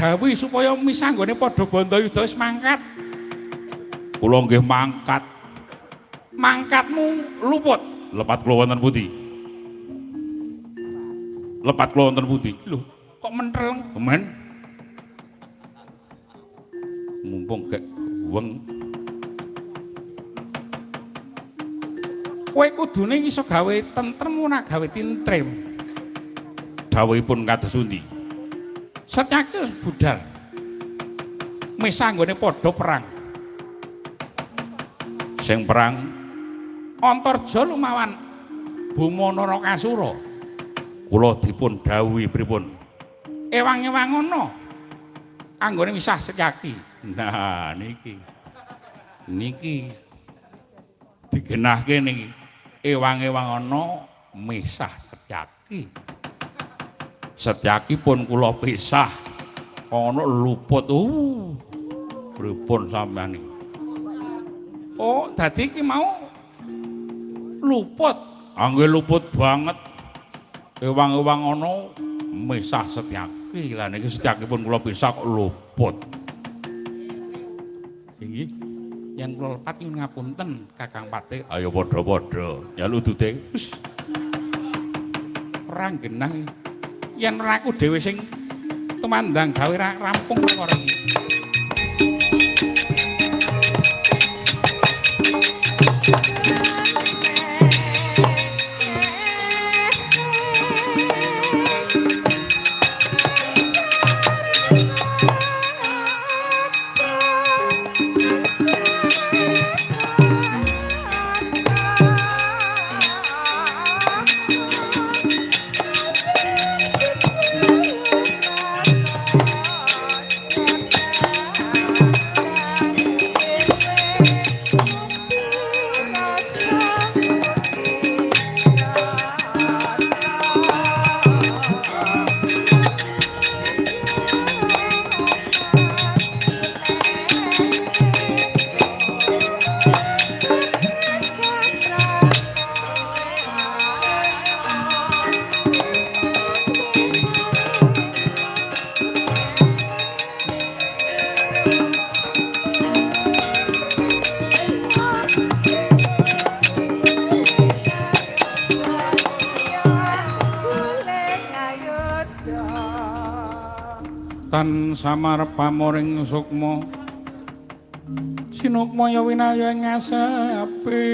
gawe supaya misah nggone padha Bandayuda wis mangkat. Kula nggih mangkat. Mangkatmu luput. Lepat kula wonten pundi? Lepat kula wonten pundi? Lho, kok menteleng gemen? Mumpung gak weng. Kowe kudune iso gawe tentrem ora gawe tintrem. Dawuhipun kados pundi? Setyaki wis budal. Misah nggone padha perang. Sing perang Antarja lumawan Buma Narakasura. Kula dipun dawuhi pripun? Ewang-ewang ana anggone misah Setyaki. Nah niki. Niki digenahke niki. Ewang-ewang ana misah Setyaki. Setyaki pun kula pisah ana luput. Pripun sampeyan iki? Oh, dadi iki mau luput. Angge luput banget. Ewang-ewang ana misah Setyaki. Lah niki Setyaki pun kula pisah kok luput. Inggih. Yen kula lepat nyuwun ngapunten Kakang Patih. Ayo padha-padha. Nyalu dute. Perang genah. Yen ora aku dhewe sing tumandang gawe rampung perkara iki. Samar pamoring sukma sinukmaya winaya ngasapi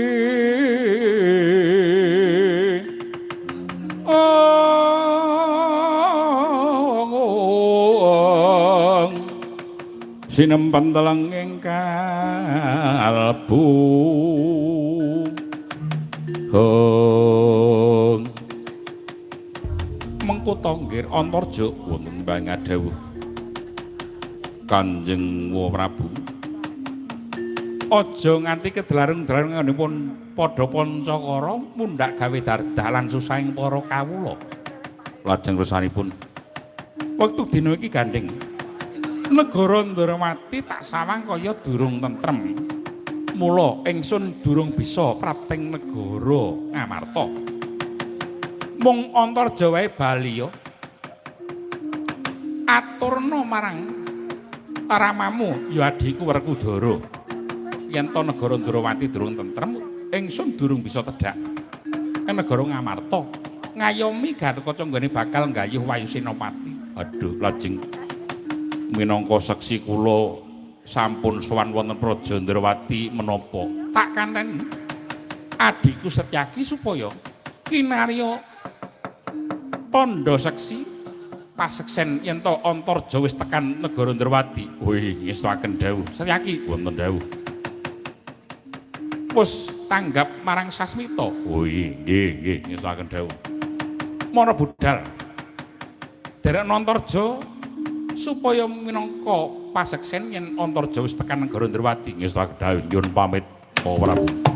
sinempan teleng ing kalbu mengko tonggir Antarja wonten bangadhawuh Kanjeng Prabu aja nganti kedelarung-delarunganipun padha pancakara mundhak gawe dalan susahing para kawula. Lajeng resanipun wektu dina iki gandeng negara Ndrawati tak sawang kaya durung tentrem. Mula ingsun durung bisa prapting negara Ngamarta. Mung Antarja wae bali ya. Aturna marang ramamu ya adhiku Werkudara. Yen to negara Ndrawati durung tentrem, ingsun durung bisa tedhak ing negara Ngamarta. Ngayomi Gatotkaca nggone bakal nggayuh Wayu Senapati. Aduh, lajeng minangka seksi kula sampun sowan wonten Praja Ndrawati menapa? Tak kanteni adhiku Setyaki supaya kinarya tandha seksi paseksen yen to Antarja wis tekan negara Ndrawati. Wih, ngestuaken dawuh. Setyaki wonten dawuh. Wis tanggap marang Sasmita. Wih, nggih, ngestuaken dawuh. Mara budal. Derek Antarja supaya minangka paseksen yen Antarja wis tekan negara Ndrawati. Ngestuaken dawuh. Nyuwun pamit, Para Prabu.